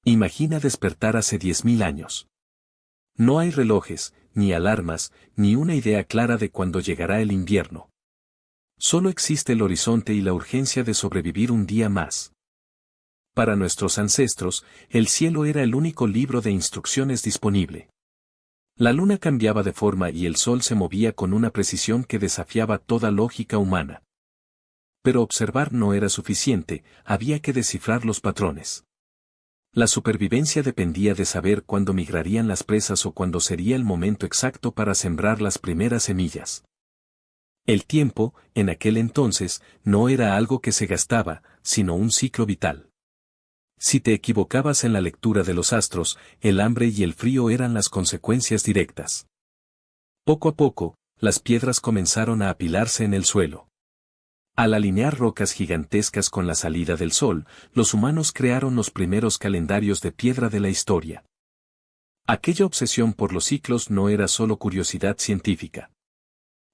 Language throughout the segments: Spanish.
Imagina despertar hace 10.000 años. No hay relojes, ni alarmas, ni una idea clara de cuándo llegará el invierno. Solo existe el horizonte y la urgencia de sobrevivir un día más. Para nuestros ancestros, el cielo era el único libro de instrucciones disponible. La luna cambiaba de forma y el sol se movía con una precisión que desafiaba toda lógica humana. Pero observar no era suficiente, había que descifrar los patrones. La supervivencia dependía de saber cuándo migrarían las presas o cuándo sería el momento exacto para sembrar las primeras semillas. El tiempo, en aquel entonces, no era algo que se gastaba, sino un ciclo vital. Si te equivocabas en la lectura de los astros, el hambre y el frío eran las consecuencias directas. Poco a poco, las piedras comenzaron a apilarse en el suelo. Al alinear rocas gigantescas con la salida del sol, los humanos crearon los primeros calendarios de piedra de la historia. Aquella obsesión por los ciclos no era solo curiosidad científica.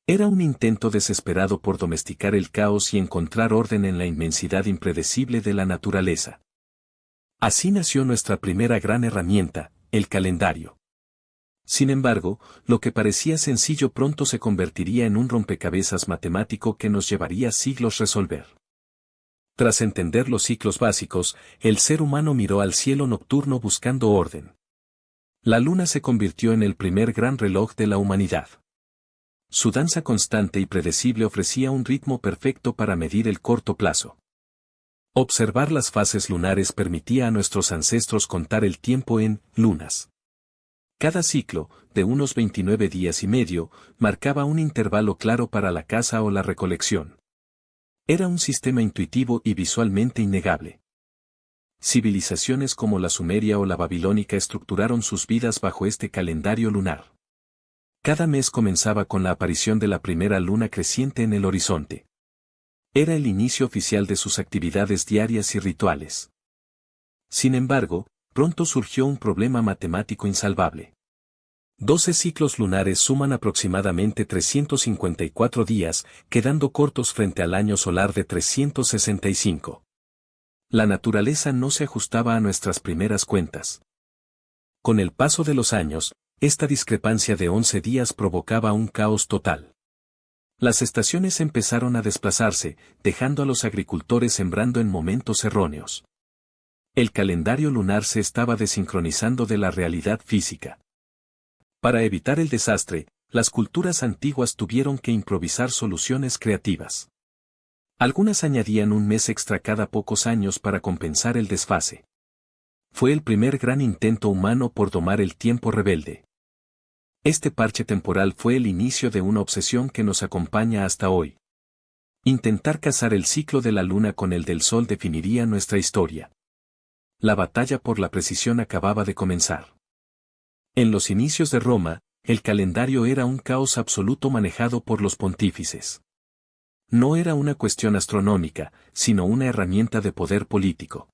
Era un intento desesperado por domesticar el caos y encontrar orden en la inmensidad impredecible de la naturaleza. Así nació nuestra primera gran herramienta, el calendario. Sin embargo, lo que parecía sencillo pronto se convertiría en un rompecabezas matemático que nos llevaría siglos resolver. Tras entender los ciclos básicos, el ser humano miró al cielo nocturno buscando orden. La luna se convirtió en el primer gran reloj de la humanidad. Su danza constante y predecible ofrecía un ritmo perfecto para medir el corto plazo. Observar las fases lunares permitía a nuestros ancestros contar el tiempo en lunas. Cada ciclo, de unos 29 días y medio, marcaba un intervalo claro para la caza o la recolección. Era un sistema intuitivo y visualmente innegable. Civilizaciones como la sumeria o la babilónica estructuraron sus vidas bajo este calendario lunar. Cada mes comenzaba con la aparición de la primera luna creciente en el horizonte. Era el inicio oficial de sus actividades diarias y rituales. Sin embargo, pronto surgió un problema matemático insalvable. 12 ciclos lunares suman aproximadamente 354 días, quedando cortos frente al año solar de 365. La naturaleza no se ajustaba a nuestras primeras cuentas. Con el paso de los años, esta discrepancia de 11 días provocaba un caos total. Las estaciones empezaron a desplazarse, dejando a los agricultores sembrando en momentos erróneos. El calendario lunar se estaba desincronizando de la realidad física. Para evitar el desastre, las culturas antiguas tuvieron que improvisar soluciones creativas. Algunas añadían un mes extra cada pocos años para compensar el desfase. Fue el primer gran intento humano por domar el tiempo rebelde. Este parche temporal fue el inicio de una obsesión que nos acompaña hasta hoy. Intentar casar el ciclo de la luna con el del sol definiría nuestra historia. La batalla por la precisión acababa de comenzar. En los inicios de Roma, el calendario era un caos absoluto manejado por los pontífices. No era una cuestión astronómica, sino una herramienta de poder político.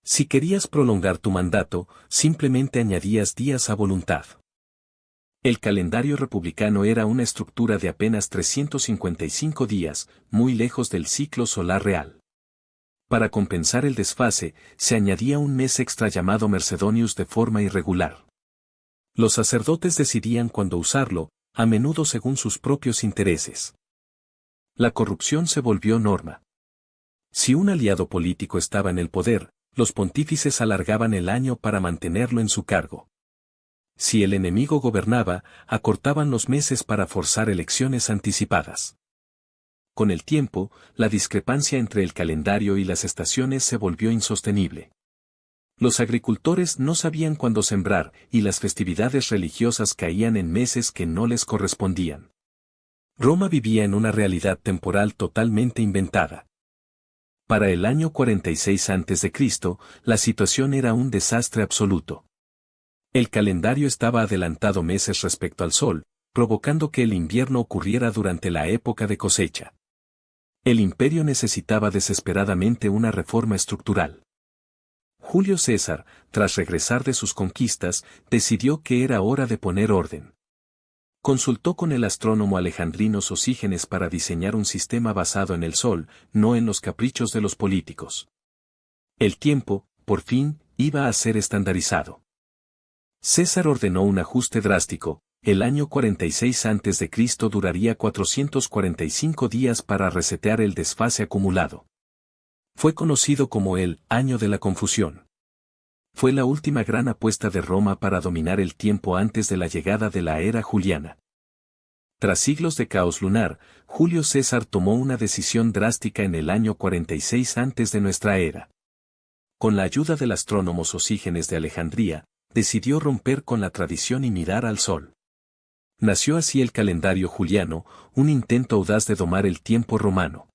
Si querías prolongar tu mandato, simplemente añadías días a voluntad. El calendario republicano era una estructura de apenas 355 días, muy lejos del ciclo solar real. Para compensar el desfase, se añadía un mes extra llamado Mercedonius de forma irregular. Los sacerdotes decidían cuándo usarlo, a menudo según sus propios intereses. La corrupción se volvió norma. Si un aliado político estaba en el poder, los pontífices alargaban el año para mantenerlo en su cargo. Si el enemigo gobernaba, acortaban los meses para forzar elecciones anticipadas. Con el tiempo, la discrepancia entre el calendario y las estaciones se volvió insostenible. Los agricultores no sabían cuándo sembrar y las festividades religiosas caían en meses que no les correspondían. Roma vivía en una realidad temporal totalmente inventada. Para el año 46 a.C., la situación era un desastre absoluto. El calendario estaba adelantado meses respecto al sol, provocando que el invierno ocurriera durante la época de cosecha. El imperio necesitaba desesperadamente una reforma estructural. Julio César, tras regresar de sus conquistas, decidió que era hora de poner orden. Consultó con el astrónomo alejandrino Sosígenes para diseñar un sistema basado en el sol, no en los caprichos de los políticos. El tiempo, por fin, iba a ser estandarizado. César ordenó un ajuste drástico. El año 46 a.C. duraría 445 días para resetear el desfase acumulado. Fue conocido como el Año de la Confusión. Fue la última gran apuesta de Roma para dominar el tiempo antes de la llegada de la era juliana. Tras siglos de caos lunar, Julio César tomó una decisión drástica en el año 46 antes de nuestra era. Con la ayuda del astrónomo Sosígenes de Alejandría, decidió romper con la tradición y mirar al sol. Nació así el calendario juliano, un intento audaz de domar el tiempo romano.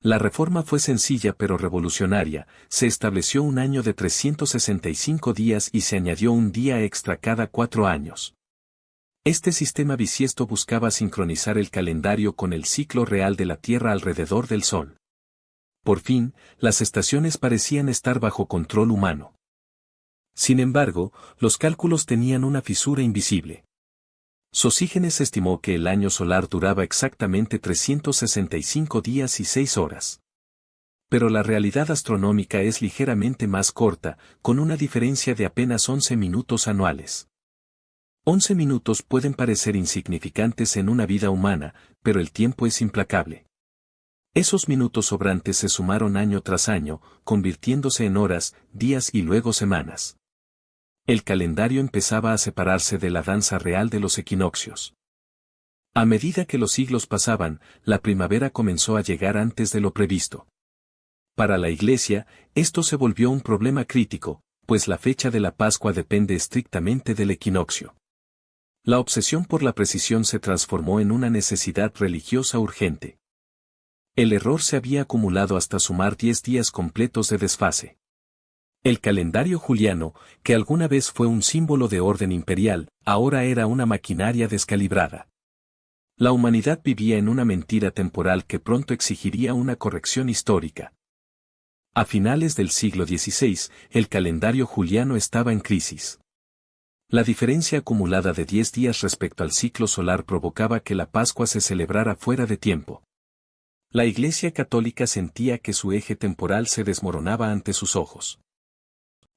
La reforma fue sencilla pero revolucionaria, se estableció un año de 365 días y se añadió un día extra cada 4 años. Este sistema bisiesto buscaba sincronizar el calendario con el ciclo real de la Tierra alrededor del Sol. Por fin, las estaciones parecían estar bajo control humano. Sin embargo, los cálculos tenían una fisura invisible. Sosígenes estimó que el año solar duraba exactamente 365 días y 6 horas. Pero la realidad astronómica es ligeramente más corta, con una diferencia de apenas 11 minutos anuales. 11 minutos pueden parecer insignificantes en una vida humana, pero el tiempo es implacable. Esos minutos sobrantes se sumaron año tras año, convirtiéndose en horas, días y luego semanas. El calendario empezaba a separarse de la danza real de los equinoccios. A medida que los siglos pasaban, la primavera comenzó a llegar antes de lo previsto. Para la Iglesia, esto se volvió un problema crítico, pues la fecha de la Pascua depende estrictamente del equinoccio. La obsesión por la precisión se transformó en una necesidad religiosa urgente. El error se había acumulado hasta sumar 10 días completos de desfase. El calendario juliano, que alguna vez fue un símbolo de orden imperial, ahora era una maquinaria descalibrada. La humanidad vivía en una mentira temporal que pronto exigiría una corrección histórica. A finales del siglo XVI, el calendario juliano estaba en crisis. La diferencia acumulada de 10 días respecto al ciclo solar provocaba que la Pascua se celebrara fuera de tiempo. La Iglesia Católica sentía que su eje temporal se desmoronaba ante sus ojos.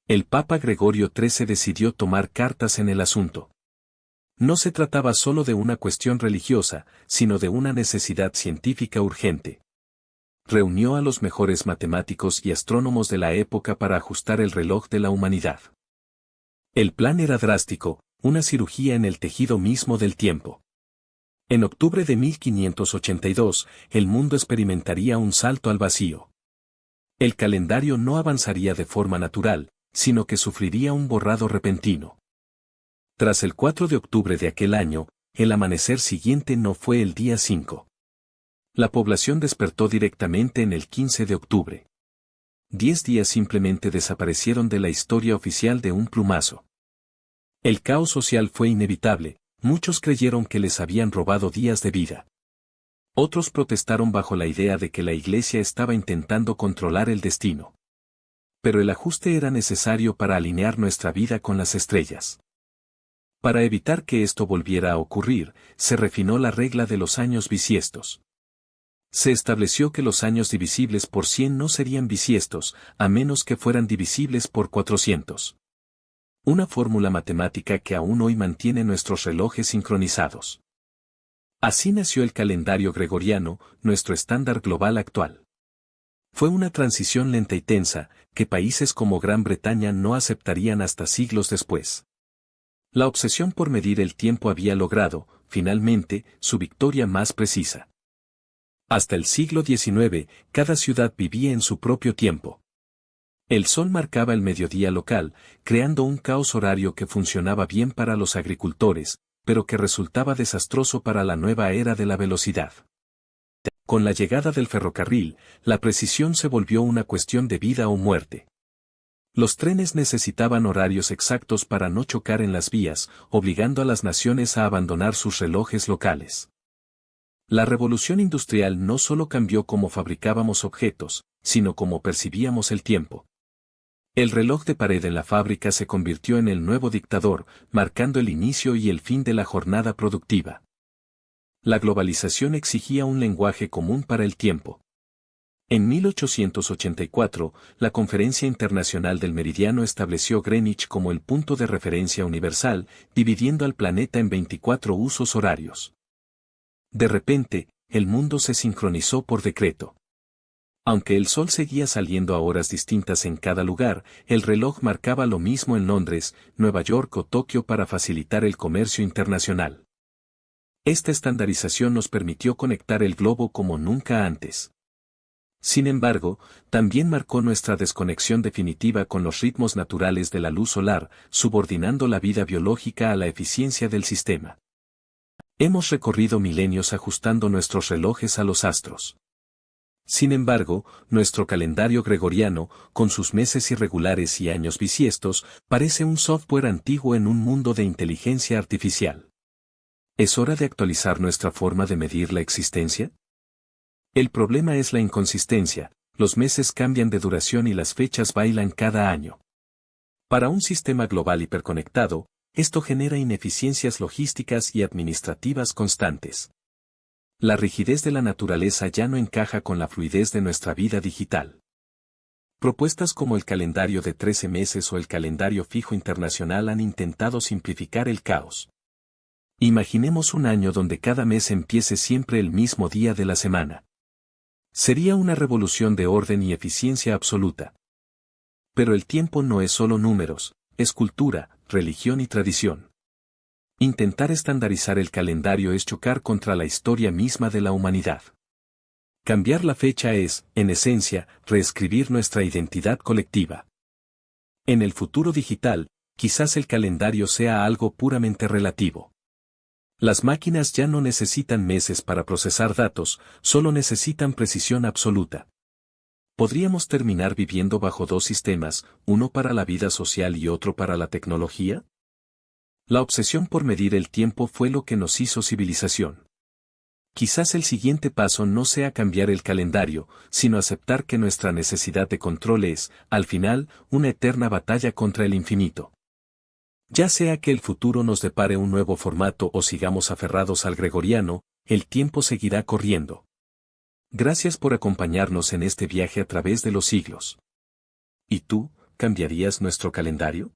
El Papa Gregorio XIII decidió tomar cartas en el asunto. No se trataba solo de una cuestión religiosa, sino de una necesidad científica urgente. Reunió a los mejores matemáticos y astrónomos de la época para ajustar el reloj de la humanidad. El plan era drástico, una cirugía en el tejido mismo del tiempo. En octubre de 1582, el mundo experimentaría un salto al vacío. El calendario no avanzaría de forma natural, sino que sufriría un borrado repentino. Tras el 4 de octubre de aquel año, el amanecer siguiente no fue el día 5. La población despertó directamente en el 15 de octubre. 10 días simplemente desaparecieron de la historia oficial de un plumazo. El caos social fue inevitable, muchos creyeron que les habían robado días de vida. Otros protestaron bajo la idea de que la Iglesia estaba intentando controlar el destino. Pero el ajuste era necesario para alinear nuestra vida con las estrellas. Para evitar que esto volviera a ocurrir, se refinó la regla de los años bisiestos. Se estableció que los años divisibles por 100 no serían bisiestos, a menos que fueran divisibles por 400. Una fórmula matemática que aún hoy mantiene nuestros relojes sincronizados. Así nació el calendario gregoriano, nuestro estándar global actual. Fue una transición lenta y tensa, que países como Gran Bretaña no aceptarían hasta siglos después. La obsesión por medir el tiempo había logrado, finalmente, su victoria más precisa. Hasta el siglo XIX, cada ciudad vivía en su propio tiempo. El sol marcaba el mediodía local, creando un caos horario que funcionaba bien para los agricultores, pero que resultaba desastroso para la nueva era de la velocidad. Con la llegada del ferrocarril, la precisión se volvió una cuestión de vida o muerte. Los trenes necesitaban horarios exactos para no chocar en las vías, obligando a las naciones a abandonar sus relojes locales. La revolución industrial no solo cambió cómo fabricábamos objetos, sino cómo percibíamos el tiempo. El reloj de pared en la fábrica se convirtió en el nuevo dictador, marcando el inicio y el fin de la jornada productiva. La globalización exigía un lenguaje común para el tiempo. En 1884, la Conferencia Internacional del Meridiano estableció Greenwich como el punto de referencia universal, dividiendo al planeta en 24 usos horarios. De repente, el mundo se sincronizó por decreto. Aunque el sol seguía saliendo a horas distintas en cada lugar, el reloj marcaba lo mismo en Londres, Nueva York o Tokio para facilitar el comercio internacional. Esta estandarización nos permitió conectar el globo como nunca antes. Sin embargo, también marcó nuestra desconexión definitiva con los ritmos naturales de la luz solar, subordinando la vida biológica a la eficiencia del sistema. Hemos recorrido milenios ajustando nuestros relojes a los astros. Sin embargo, nuestro calendario gregoriano, con sus meses irregulares y años bisiestos, parece un software antiguo en un mundo de inteligencia artificial. ¿Es hora de actualizar nuestra forma de medir la existencia? El problema es la inconsistencia, los meses cambian de duración y las fechas bailan cada año. Para un sistema global hiperconectado, esto genera ineficiencias logísticas y administrativas constantes. La rigidez de la naturaleza ya no encaja con la fluidez de nuestra vida digital. Propuestas como el calendario de 13 meses o el calendario fijo internacional han intentado simplificar el caos. Imaginemos un año donde cada mes empiece siempre el mismo día de la semana. Sería una revolución de orden y eficiencia absoluta. Pero el tiempo no es solo números, es cultura, religión y tradición. Intentar estandarizar el calendario es chocar contra la historia misma de la humanidad. Cambiar la fecha es, en esencia, reescribir nuestra identidad colectiva. En el futuro digital, quizás el calendario sea algo puramente relativo. Las máquinas ya no necesitan meses para procesar datos, solo necesitan precisión absoluta. ¿Podríamos terminar viviendo bajo dos sistemas, uno para la vida social y otro para la tecnología? La obsesión por medir el tiempo fue lo que nos hizo civilización. Quizás el siguiente paso no sea cambiar el calendario, sino aceptar que nuestra necesidad de control es, al final, una eterna batalla contra el infinito. Ya sea que el futuro nos depare un nuevo formato o sigamos aferrados al gregoriano, el tiempo seguirá corriendo. Gracias por acompañarnos en este viaje a través de los siglos. ¿Y tú, cambiarías nuestro calendario?